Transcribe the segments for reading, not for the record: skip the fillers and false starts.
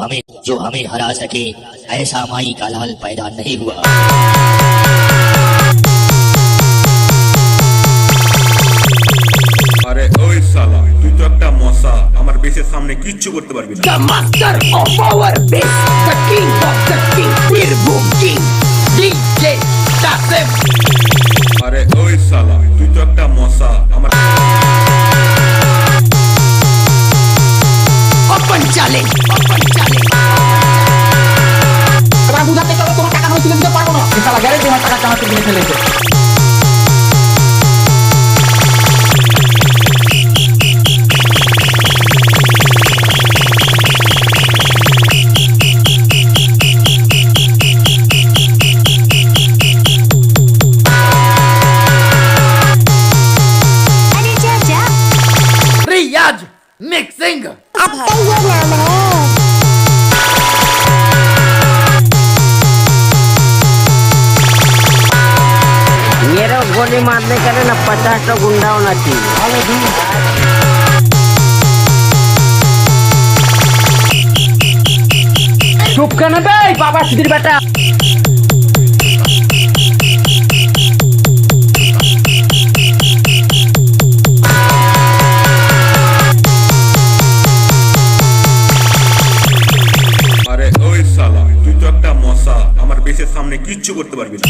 हमें हरा सके, ऐसा माई का लाल पैदा नहीं हुआ। আরে ওই শালা, তুই তো একটা মশা, আমার বেশের সামনে কিচ্ছু করতে পারবি না। The master of our base, the king of the king, Birbhum King, DJ Tasef. আরে ওই শালা, তুই তো একটা মশা, আমার Open challenge, open challenge. এবার বুঝাতে চলো, তোমার টাকা আমি তুলে দিতে পারবো না। এই শালা গ্যারেন্টি আমার টাকা চামাতে কিনে ফেলেছে। अरे चाचा, Riyaj mixing. आपका ये नाम है? मेरा गोली मारने के लिए ना 50 तो गुंडा होना चाहिए। চুপ কেন বে বাবা সিদির বেটা। আরে ওই শালা, তুই তো একটা মশা, আমার বেশের সামনে কিচ্ছু করতে পারবি না।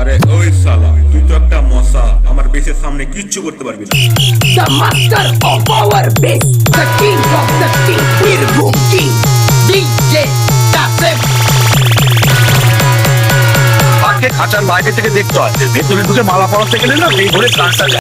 আরে ওই শালা, তুই তো একটা মশা, আমার বেশের সামনে কিচ্ছু করতে পারবি না। The master of our base, the king of the king, Birbhum King, DJ Tasef. আগে খাঁচার বাইরে থেকে দেখতে হয়, ভেতরে ঢুকে মালা পরাতে গেলে না এই ধরে কাঁচা যায়।